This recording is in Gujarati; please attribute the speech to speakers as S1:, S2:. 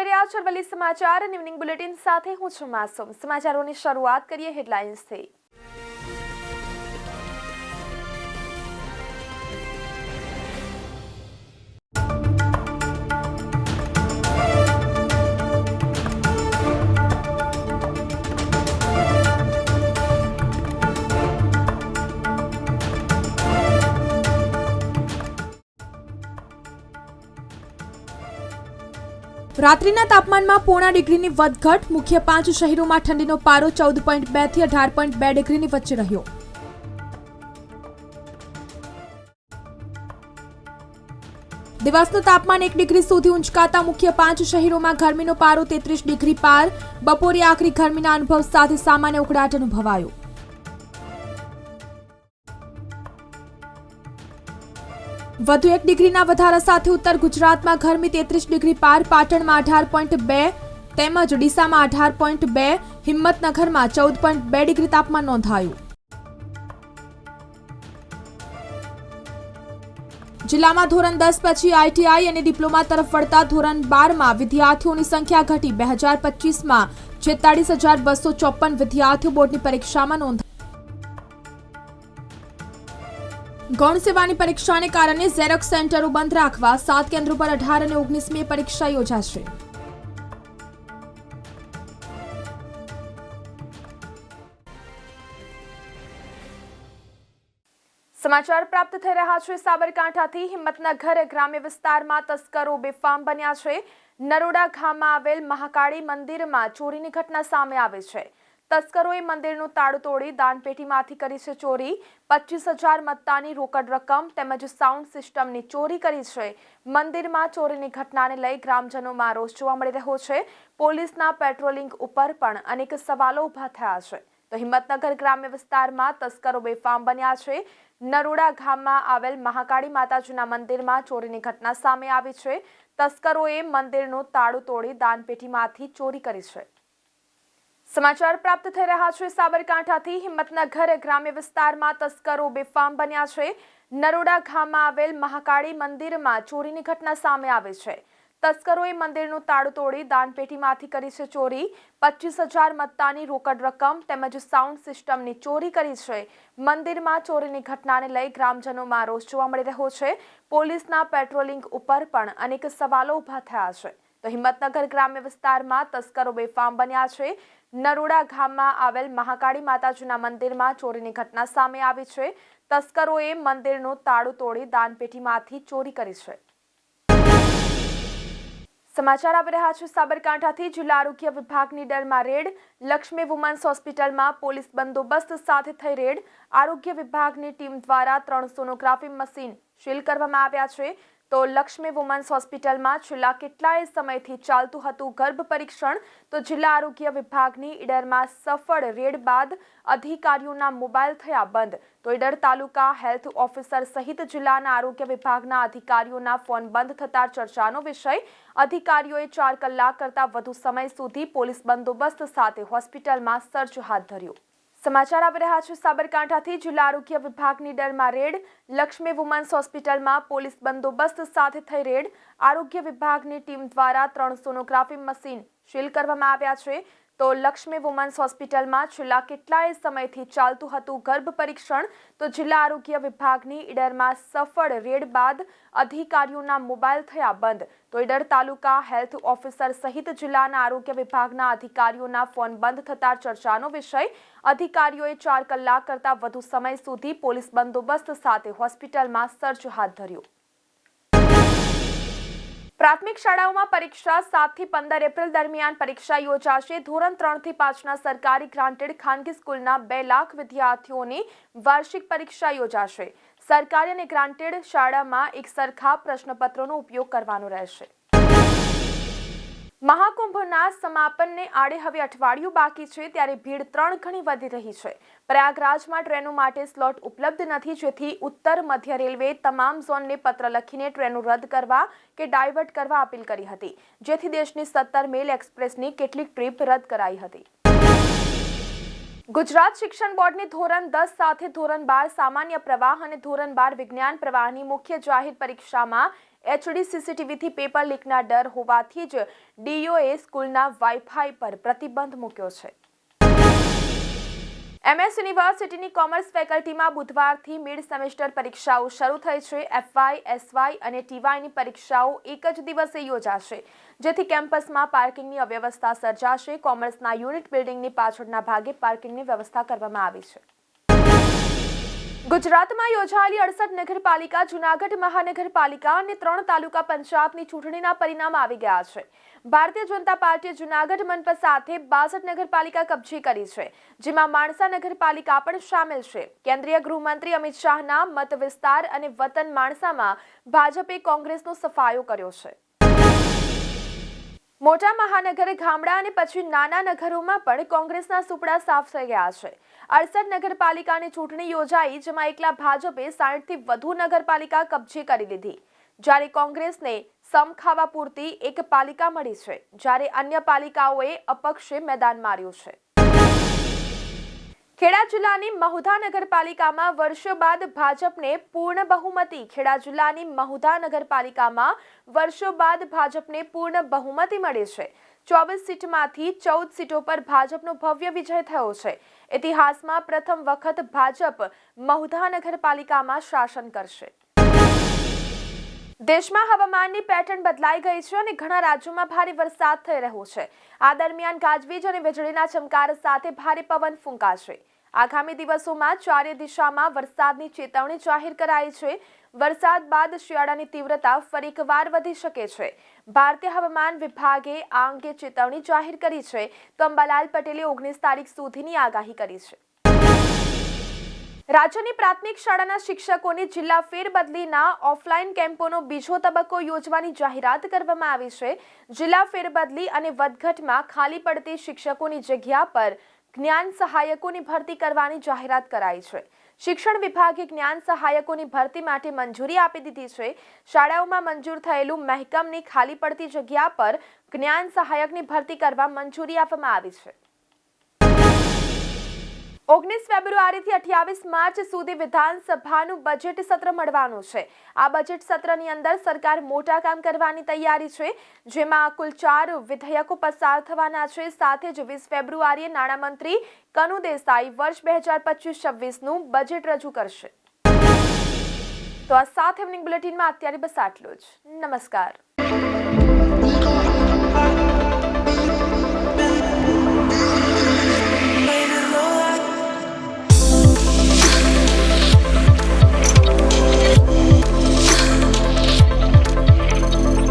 S1: જોઈ રહ્યા છો અરવલ્લી સમાચાર અને ઇવનિંગ બુલેટિન સાથે હું છું માસૂમ। સમાચારોની શરૂઆત કરીએ હેડલાઇન્સથી। રાત્રિના તાપમાનમાં પોણા ડિગ્રીની વધઘટ। મુખ્ય 5 શહેરોમાં ઠંડીનો પારો 14.2 થી 18.2 ડિગ્રીની વચ્ચે રહ્યો। દિવસનું તાપમાન 1 ડિગ્રી સુધી ઊંચકાતા મુખ્ય 5 શહેરોમાં ગરમીનો પારો 33 ડિગ્રી પાર। બપોરે આખરી ગરમીના અનુભવ સાથે સામાન્ય ઉકળાટ અનુભવાયો। વધુ 1 ડિગ્રીના વધારા સાથે ઉત્તર ગુજરાતમાં ગરમી 33 ડિગ્રી પાર। પાટણમાં 18.2 તેમજ ડીસામાં 18.2, હિંમતનગરમાં 14.2 ડિગ્રી તાપમાન નોંધાયું। જિલ્લામાં ધોરણ 10 પછી આઈટીઆઈ અને ડિપ્લોમા તરફ વળતા ધોરણ 12માં વિદ્યાર્થીઓની સંખ્યા ઘટી। 2025માં 46,254 વિદ્યાર્થીઓ બોર્ડની પરીક્ષામાં નોંધાયા। ગૌણ સેવાની પરીક્ષાને કારણે ઝેરોક્સ સેન્ટરો બંધ રાખવા 7 કેન્દ્રો પર 18 અને 19 મે પરીક્ષા યોજાશે। સમાચાર પ્રાપ્ત થઈ રહ્યા છે સાબરકાંઠાથી। હિંમતનગર ગ્રામ્ય વિસ્તારમાં તસ્કરો બેફામ બન્યા છે। નરોડા ગામમાં આવેલ મહાકાળી મંદિરમાં ચોરીની ઘટના સામે આવી છે। તસ્કરોએ મંદિરનું તાળું તોડી દાનપેટીમાંથી કરી છે ચોરી। 25,000 મત્તાની રોકડ રકમ તેમજ સાઉન્ડ સિસ્ટમની ચોરી કરી છે। મંદિરમાં ચોરીની ઘટનાને લઈ ગ્રામજનોમાં રોષ જોવા મળી રહ્યો છે। પોલીસના પેટ્રોલિંગ ઉપર પણ અનેક સવાલો ઉભા થયા છે। તો હિંમતનગર ગ્રામ્ય વિસ્તારમાં તસ્કરો બેફામ બન્યા છે। નરોડા ગામમાં આવેલ મહાકાળી માતાજીના મંદિરમાં ચોરીની ઘટના સામે આવી છે। તસ્કરોએ મંદિરનું તાળું તોડી દાનપેટીમાંથી ચોરી કરી છે। સમાચાર પ્રાપ્ત થઈ રહ્યા છે સાબરકાંઠાથી। હિંમતનગર ગ્રામ્ય વિસ્તારમાં તસ્કરો બેફામ બન્યા છે। નરોડા ગામમાં આવેલ મહાકાળી મંદિરમાં ચોરીની ઘટના સામે આવી છે। તસ્કરોએ મંદિરનું તાળું તોડી દાનપેટીમાંથી કરી છે ચોરી। 25,000 મત્તાની રોકડ રકમ તેમજ સાઉન્ડ સિસ્ટમની ચોરી કરી છે। મંદિરમાં ચોરીની ઘટનાને લઈ ગ્રામજનોમાં રોષ જોવા મળી રહ્યો છે। પોલીસના પેટ્રોલિંગ ઉપર પણ અનેક સવાલો ઉભા થયા છે। તો હિંમતનગર ગ્રામ્ય વિસ્તારમાં તસ્કરો બેફામ બન્યા છે। નરોડા ગામમાં આવેલ મહાકાળી માતાજીના મંદિરમાં ચોરીની ઘટના સામે આવી છે। તસ્કરોએ મંદિરનું તાળું તોડી દાનપેટીમાંથી ચોરી કરી છે। સમાચાર આવી રહ્યા છે સાબરકાંઠાથી। જિલ્લા આરોગ્ય વિભાગની દળમાં રેડ। લક્ષ્મી વુમન્સ હોસ્પિટલમાં પોલીસ બંદોબસ્ત સાથે થઈ રેડ। આરોગ્ય વિભાગની ટીમ દ્વારા 3 સોનોગ્રાફી મશીન સીલ કરવામાં આવ્યા છે। તો લક્ષ્મી વુમન્સ હોસ્પિટલમાં છેલ્લા કેટલાય સમયથી ચાલતું હતું ગર્ભ પરીક્ષણ। તો જિલ્લા આરોગ્ય વિભાગની ઈડરમાં સફળ રેડ બાદ અધિકારીઓના મોબાઈલ થયા બંધ। તો ઈડર તાલુકા હેલ્થ ઓફિસર સહિત જિલ્લાના આરોગ્ય વિભાગના અધિકારીઓના ફોન બંધ થતા ચર્ચાનો વિષય। અધિકારીઓએ 4 કલાક કરતાં વધુ સમય સુધી પોલીસ બંદોબસ્ત સાથે હોસ્પિટલમાં સર્ચ હાથ ધર્યું। સમાચાર આવી રહ્યા છે સાબરકાંઠાથી। જિલ્લા આરોગ્ય વિભાગની દળમાં રેડ। લક્ષ્મી વુમન્સ હોસ્પિટલમાં પોલીસ બંદોબસ્ત સાથે થઈ રેડ। આરોગ્ય વિભાગની ટીમ દ્વારા 3 સોનોગ્રાફી મશીન સીલ કરવામાં આવ્યા છે। તો લક્ષ્મી વુમન્સ હોસ્પિટલમાં છેલ્લા કેટલાય સમયથી ચાલતું હતું ગર્ભ પરીક્ષણ। તો જિલ્લા આરોગ્ય વિભાગની ઈડરમાં સફળ રેડ બાદ અધિકારીઓના મોબાઈલ થયા બંધ। તો ઈડર તાલુકા હેલ્થ ઓફિસર સહિત જિલ્લાના આરોગ્ય વિભાગના અધિકારીઓના ફોન બંધ થતા ચર્ચાનો વિષય। અધિકારીઓએ 4 કલાક કરતાં વધુ સમય સુધી પોલીસ બંદોબસ્ત સાથે હોસ્પિટલમાં સર્ચ હાથ ધર્યું। પ્રાથમિક શાળાઓમાં પરીક્ષા 7 થી 15 એપ્રિલ દરમિયાન પરીક્ષા યોજાશે। ધોરણ 3 થી 5ના સરકારી ગ્રાન્ટેડ ખાનગી સ્કૂલના 2 લાખ વિદ્યાર્થીઓની વાર્ષિક પરીક્ષા યોજાશે। સરકારી અને ગ્રાન્ટેડ શાળામાં એક સરખા પ્રશ્નપત્રોનો ઉપયોગ કરવાનો રહેશે। મહાકુંભના સમાપનને આડે હવે અઠવાડિયું બાકી છે ત્યારે ભીડ 3 ગણી વધી રહી છે। પ્રયાગરાજમાં ટ્રેનો માટે સ્લોટ ઉપલબ્ધ નથી, જેથી ઉત્તર મધ્ય રેલવે તમામ ઝોનને પત્ર લખીને ટ્રેનો રદ કરવા કે ડાયવર્ટ કરવા અપીલ કરી હતી, જેથી દેશની 17 મેલ એક્સપ્રેસની કેટલીક ટ્રીપ રદ કરાઈ હતી। ગુજરાત શિક્ષણ બોર્ડની ધોરણ 10 સાથે ધોરણ 12 સામાન્ય પ્રવાહ અને ધોરણ 12 વિજ્ઞાન પ્રવાહની મુખ્ય જાહેર પરીક્ષામાં HD CCTVથી પેપર લીકના ડર હોવાથી જ DOએ સ્કૂલના વાઈફાઈ પર પ્રતિબંધ મૂક્યો છે. MS યુનિવર્સિટીની કોમર્સ ફેકલ્ટીમાં બુધવારથી મિડ સેમેસ્ટર પરીક્ષાઓ શરૂ થઈ છે. FY, SY અને TYની પરીક્ષાઓ એક જ દિવસે યોજાશે, જેથી કેમ્પસમાં પાર્કિંગની અવ્યવસ્થા સર્જાશે. કોમર્સના યુનિટ બિલ્ડિંગની પાછળના ભાગે પાર્કિંગની વ્યવસ્થા કરવામાં આવી છે. ગુજરાતમાં યોજાયેલી 68 નગરપાલિકા, જૂનાગઢ મહાનગરપાલિકા અને 3 તાલુકા પંચાયતની ચૂંટણીના પરિણામ આવી ગયા છે. ભારતીય જનતા પાર્ટીએ જૂનાગઢ મનપા સાથે 62 નગરપાલિકા કબજે કરી છે, જેમાં માણસા નગરપાલિકા પણ સામેલ છે. કેન્દ્રીય ગૃહમંત્રી અમિત શાહના મત વિસ્તાર અને વતન માણસામાં ભાજપે કોંગ્રેસનો સફાયો કર્યો છે. મોટા મહાનગર, ગામડા અને પછી નાના નગરોમાં પણ કોંગ્રેસના સુપડા સાફ થઈ ગયા છે. 68 નગરપાલિકાની ચૂંટણી યોજાઈ, જેમાં એકલા ભાજપે 60થી વધુ નગરપાલિકા કબજે કરી લીધી, જ્યારે કોંગ્રેસને સમ ખાવા પૂરતી એક પાલિકા મળી છે, જ્યારે અન્ય પાલિકાઓએ અપક્ષે મેદાન માર્યું છે. ખેડા જિલ્લાની મહુધા નગરપાલિકામાં વર્ષો બાદ ભાજપને પૂર્ણ બહુમતી. ખેડા જિલ્લાની મહુધા નગરપાલિકામાં વર્ષો બાદ ભાજપને પૂર્ણ બહુમતી મળી છે. 24 સીટમાંથી 14 સીટો પર ભાજપનો ભવ્ય વિજય થયો છે. ઇતિહાસમાં પ્રથમ વખત ભાજપ મહુધા નગરપાલિકામાં શાસન કરશે. દેશમાં હવામાનની પેટર્ન બદલાઈ ગઈ છે અને ઘણા રાજ્યોમાં ભારે વરસાદ થઈ રહ્યો છે. આ દરમિયાન ગાજવીજ અને વીજળીના ચમકાર સાથે ભારે પવન ફૂંકાશે. આગામી દિવસોમાં ચારે દિશામાં વરસાદની ચેતવણી જાહેર કરાઈ છે. વરસાદ બાદ શિયાળાની તીવ્રતા ફરી એકવાર વધી શકે છે. ભારતીય હવામાન વિભાગે આ અંગે ચેતવણી જાહેર કરી છે, તો અંબાલાલ પટેલે 19 તારીખ સુધીની આગાહી કરી છે. રાજ્યની પ્રાથમિક શાળાના શિક્ષકોની જિલ્લા ફેરબદલીના ઓફલાઈન કેમ્પોનો બીજો તબક્કો યોજવાની જાહેરાત કરવામાં આવી છે. જિલ્લા ફેરબદલી અને વધઘટમાં ખાલી પડતી શિક્ષકોની જગ્યા પર જ્ઞાન સહાયકોની ભરતી કરવાની જાહેરાત કરાઈ છે. શિક્ષણ વિભાગે જ્ઞાન સહાયકોની ભરતી માટે મંજૂરી આપી દીધી છે. શાળાઓમાં મંજૂર થયેલું મહેકમની ખાલી પડતી જગ્યા પર જ્ઞાન સહાયકની ભરતી કરવા મંજૂરી આપવામાં આવી છે. 19 ફેબ્રુઆરીથી 28 માર્ચ સુધી વિધાનસભાનું બજેટ સત્ર મળવાનું છે. આ બજેટ સત્રની અંદર સરકાર મોટા કામ કરવાની તૈયારી છે, જેમાં કુલ 4 વિધેયકો પસાર થવાના છે. સાથે જ 20 ફેબ્રુઆરીએ નાણામંત્રી કનુ દેસાઈ વર્ષ 2025-26નું બજેટ રજૂ કરશે. તો આ સાથે ઇવનિંગ બુલેટિનમાં અત્યારે બસ આટલું જ. નમસ્કાર.